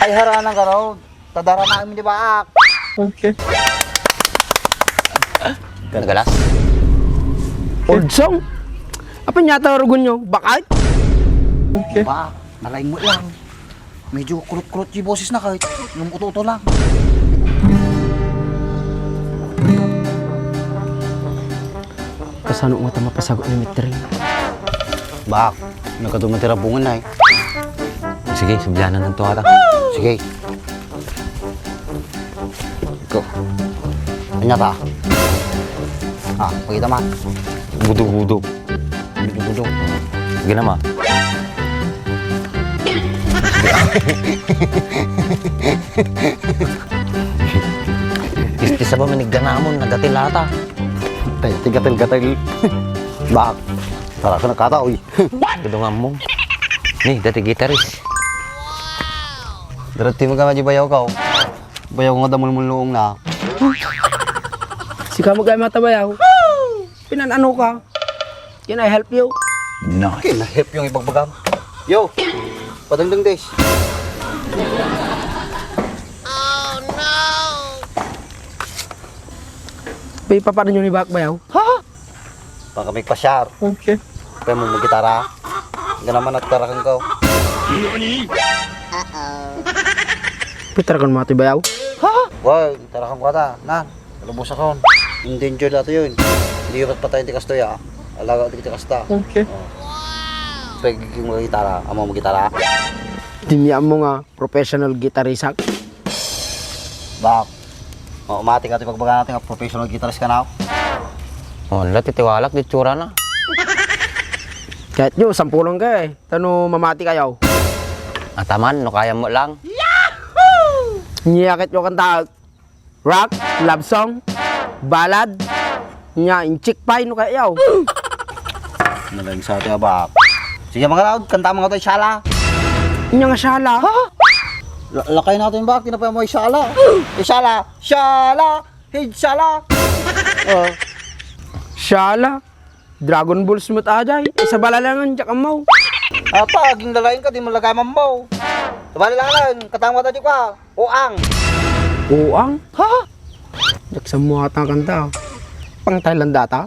Ay haranan ka raw. Tadara namin di ba? Okay. Nagalas? Old song? Apa nyata orgon nyo? Bakit? Okay. Ba, nalay mo lang. Medyo kulot-kulot yung boses na kahit yung uto-uto lang. Kasano mo ito mapasagot ni Mitri? Bak, nagkadumatira bungan na eh. Sige, subyanan ng tuwa ta. Sige. Ikaw. Anya ta? Ah, pakita ma. Budog-budog. Budog-budog. Sige na ma. Istis ba manigganamon, nagatilata. Tigatil-gatil. Bak, tara ka nakata, uy. Gadungan mo. Nih, dati gitaris. Darati mo ka bayaw ka. Bayaw nga damul-mulong na. Sika mo kayo matabayaw. Pinanano ka? Can I help you? Okay, na-help yung ibagbagam. Yo, padangdang des. Pay pa paano nyo ni Bakbayaw? Baka may pasyar. Okay. Kaya mo mag-gitara. Hindi naman nagtarakan ko. Pitra kan mga tibayaw? Wow, tarakan ko ata. Na, kalubos ako. Endanger nato yun. Hindi yung patay ti kasto ya. Alaga ti kasta. Okay. Pagiging mag-gitara. Amo mag-gitara. Timyaan mo nga, professional guitarist. Bak. Umati ka ito pagbaga natin. Professional guitarist ka na. Oh, wala titiwalak, di tsura na. Kahit nyo, sampulong ka eh. Tano mamati kayo. Ataman, no kaya mo lang. Niyakit nyo kanta. Rock, love song, ballad. Nya, inchik pay no kayo. Nalaing sa atin, bak. Sige mga loud, kanta mga ito isala. Nya nga sala. Lakay natin bak, tinapay mo isala. Isala, shala, hidsala. Oh. Shala. Dragon Ball smooth ajay. Isa bala lang ang jakam mo. Ata, aging lalain ka, di mo lagay mambaw. Sabali lang lang, katangwa tayo ka. Uang. Uang? Ha? Jaksam mo ata kanta. Pang Thailand data?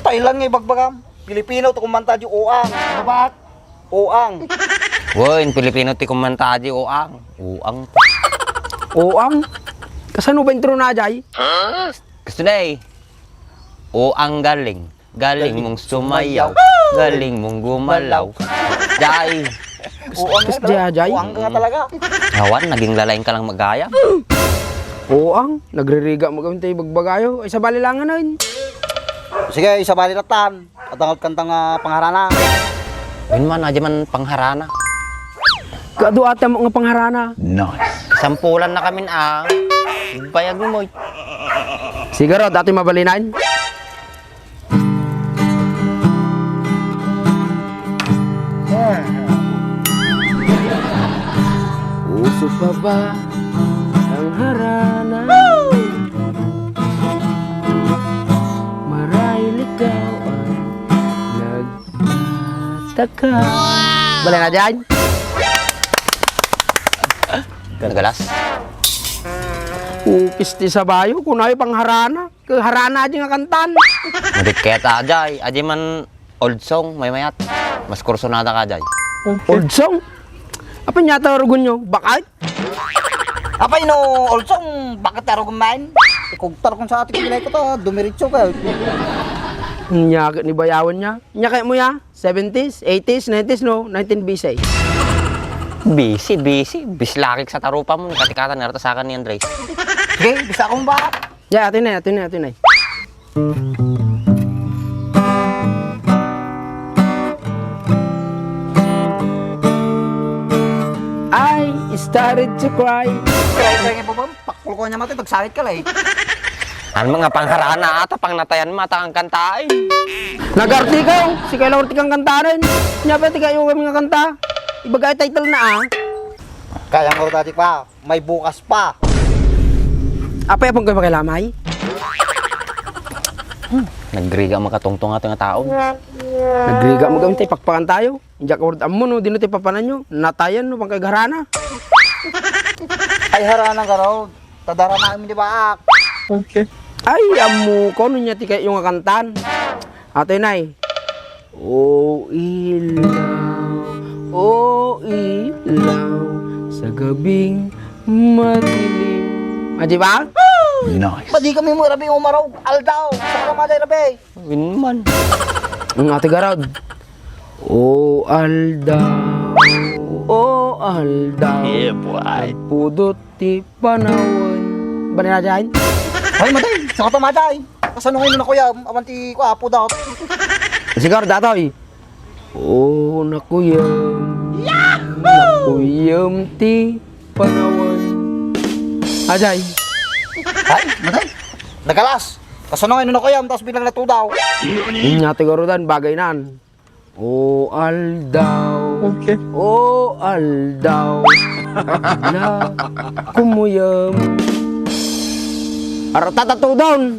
Thailand nga ibagbagam. Pilipino to kumanta di uang. Babak. Uang. Woy, Pilipino ti kumanta di uang. Uang. Uang? Kasano ba intro na ajay? Gusto na eh. Uang galing. Galing mong sumayaw. Galing mong gumalaw. Jay. Uang Kas nga jay? Uang ka nga talaga. Hawan, naging lalain ka lang magaya. Uang? Nagririga mo kami tayo bagbagayo. Ay sabali lang nga nun. Sige, isabali ratan. At ang kantang pangharana. Yun man, adya man pangharana. Kado ata mo nga pangharana. Sampulan na kami bayag mo. Siguro, dati mabalinan. Uso pa ba ang harana? Marahil ikaw ay nagtataka. Balik na dyan. Nagalas? Pisti sa bayo, kunay pang harana. Harana dyan nga kantan. Madiketa ajay. Adya man old song, may mayat. Mas kursonada ka ajay. Old song? Apa nyata orgon nyo? Bakit? Apa ino, olsong, bakit taro kumain? Ikugtar kung sa ating kilay ko to, dumiritso ka. Nyakit ni bayawan niya. Nyakit mo ya? 70s, 80s, 90s, no? 19BC. Busy. Bislakik sa tarupa mo. Katikatan na sa akin ni Andres. Sige, bisa akong ba? Yeah, atin na. I started to cry. Kaya nga po ba? Pakul ko niya mati, pagsalit ka lang eh. Ano mga pangharana ata, pang natayan mata ang kantain. Nagarti ka, si Kayla Orti kang kantarin. Nya pa kayo kami nga kanta. Ibagay title na Kaya nga tati pa, may bukas pa. Apa yapang kayo makilamay? Nagriga makatungtong ato nga tao. Nagriga mo kami tayo, pakpakan tayo. Injak ka mo no, di no tayo papanan nyo. Natayan no, pang kay garana. Ay haranan ka raw. Tadara namin di ba? Ay, amo ko nun niya tikay yung kantan. Ate nay. O ilaw, sa gabing madilim. Di ba? Padi kami mo rabi umaraw. Aldaw. Saka maday rabi. Winman. Ang ate garod. O aldaw, yeah, boy. Pudot ti panawan. Ba na dyan? Ay maday. Saka maday. Kasanungin na kuya. Amanti ko apo daw. Sigar datoy. O nakuyam. Nakuyam ti panawan. Ajay. Ay maday. Nagalas. Kasanungin na kuya. Tapos bilang natudaw. Yung ate garodan bagay nan. O aldaw. O aldaw. La kumuyam. Arata down.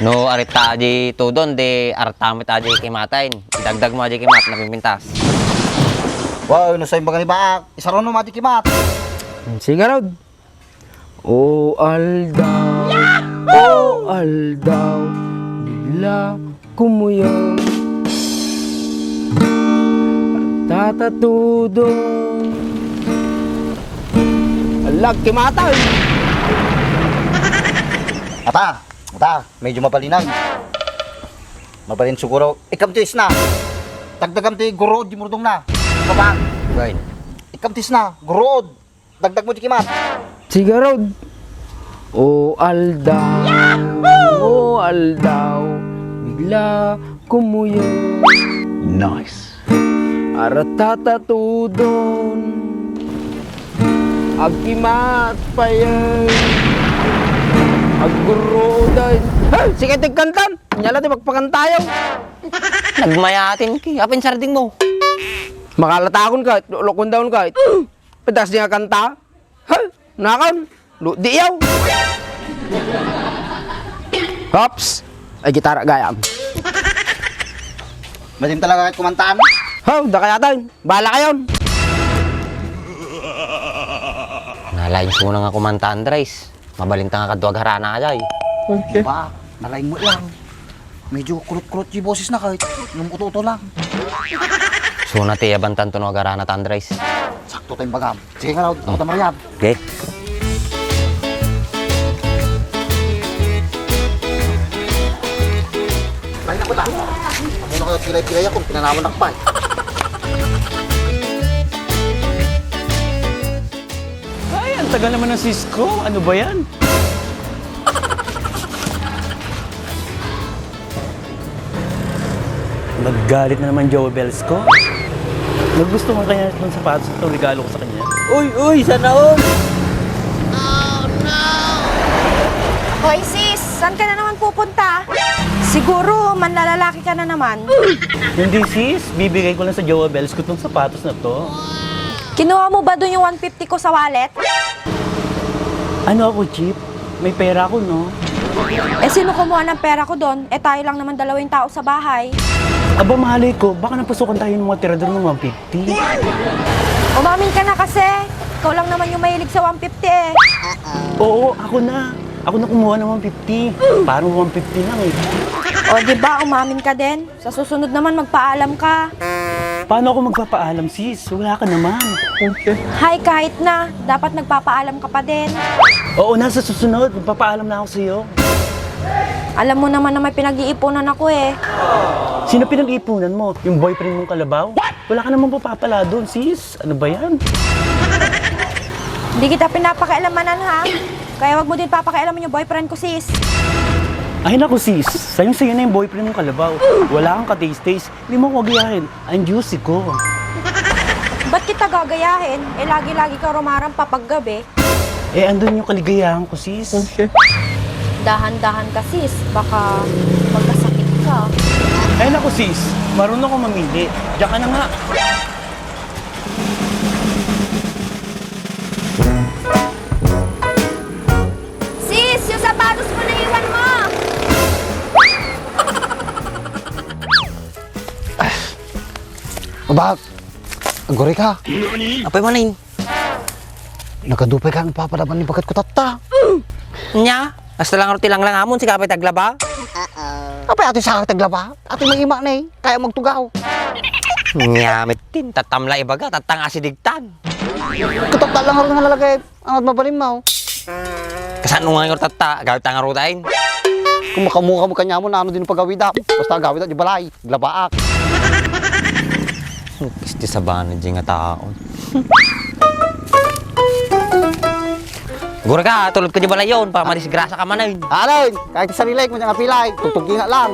No, arita aji tudon, de artamit aji kimatain. Idagdag mo aji kimat, napipintas. Wow, no sa imbang ba? Isa ron no mati kimat. Sige rod. O aldaw. O aldaw. Bigla kumuyam. Tatatudong. Alag kimatay. Ata, medyo mapalinag. Mabalin siguro. Ikamtis na. Dagdagam ti gurod, di murdong na. Baba. Right. Ikamtis na, gurod. Dagdag mo di kimat. Sige rod. O aldaw. O aldaw. Bigla kumuyam. Nice. Aratatudon. Agkimat pa yan. Aggurodan. Hey, sige tigkantan. Nyala di magpakantayaw. Nagmayatin ki, apin sarding mo. Makalatakon ka, lukon daon ka. Pedas niya kanta. Hey, nakan. Di yaw. Hops. Ay gitara gayam. Madim talaga kahit kumantaan. Haw, da kaya tayo. Bahala kayon. Nalayos mo na nga kumanta, Andres. Mabalinta nga kadwag harana ajay. Ba, nalay mo lang. Medyo kulot-kulot yung boses na kahit yung uto-uto lang. So na tiya bantan to no garana ta, Andres. Sakto tayong bagam. Sige nga raw, ako tamariyab. Okay. Lain ako ta. Ako na kayo pilay-pilay ako, pinanaman ng pay. Ay, ang tagal naman ng Cisco. Ano ba yan? Naggalit na naman Joe Bells ko. Nagusto mo kaya itong sapatos ito, regalo ko sa kanya. Uy, sana all! Hoy sis, saan ka na naman pupunta? Siguro, manlalalaki ka na naman. Hindi sis, bibigay ko lang sa Joe Bells ko itong sapatos na to. Kinuha mo ba doon yung 150 ko sa wallet? Ano ako, Chip? May pera ako, no? Eh, sino kumuha ng pera ko doon? Eh, tayo lang naman dalawang tao sa bahay. Aba, mahalay ko, baka napasukan tayo ng mga tirador ng 150. Umamin ka na kasi. Ikaw lang naman yung mahilig sa 150 eh. Oo, ako na. Ako na kumuha ng 150. Parang 150 lang eh. O, di ba umamin ka din? Sa susunod naman, magpaalam ka. Paano ako magpapaalam, sis? Wala ka naman. Hay, kahit na. Dapat nagpapaalam ka pa din. Oo, nasa susunod. Magpapaalam na ako sa'yo. Alam mo naman na may pinag-iipunan ako eh. Sino pinag-iipunan mo? Yung boyfriend mong kalabaw? Wala ka naman papapala doon, sis. Ano ba yan? Hindi kita pinapakialamanan ha. Kaya wag mo din papakialaman yung boyfriend ko sis. Ay naku, sis. Sayang-sayo na yung boyfriend mong kalabaw. Wala kang ka-taste-taste. Hindi mo ko gayahin. Ang juicy ko. Ba't kita gagayahin? Eh lagi-lagi ka rumarampa paggabi. Eh, andun yung kaligayahan ko, sis. Dahan-dahan ka sis. Baka magkasakit ka. Ay naku, sis. Marunong ako mamili. Diyan ka na nga. Sis! Yung sapatos mo na iwan mo! Abag, agore ka. Apay manin. Nakadupay ka, papalaban ni bagat ko tata. Nya, hasta lang roti lang amon, si kapay taglaba. Kapay ate sa taglaba, ate may ima na kaya magtugaw. Nya, mitin, tatamla ibaga, tatang asidigtan. Katata lang nga nalalagay, ang mabalim mo. Kasan nung nga tata, gawit ang rutain. Kung makamukha mo kanya mo na ano din pagawida. Basta gawida di balay, glabaak. Kisti sa bana di nga taon. Gura ka, tulad ko di balay yun, para madisgrasa ka man ayun. Alay, kahit sa relay mo nga pilay, tugtugin nga lang.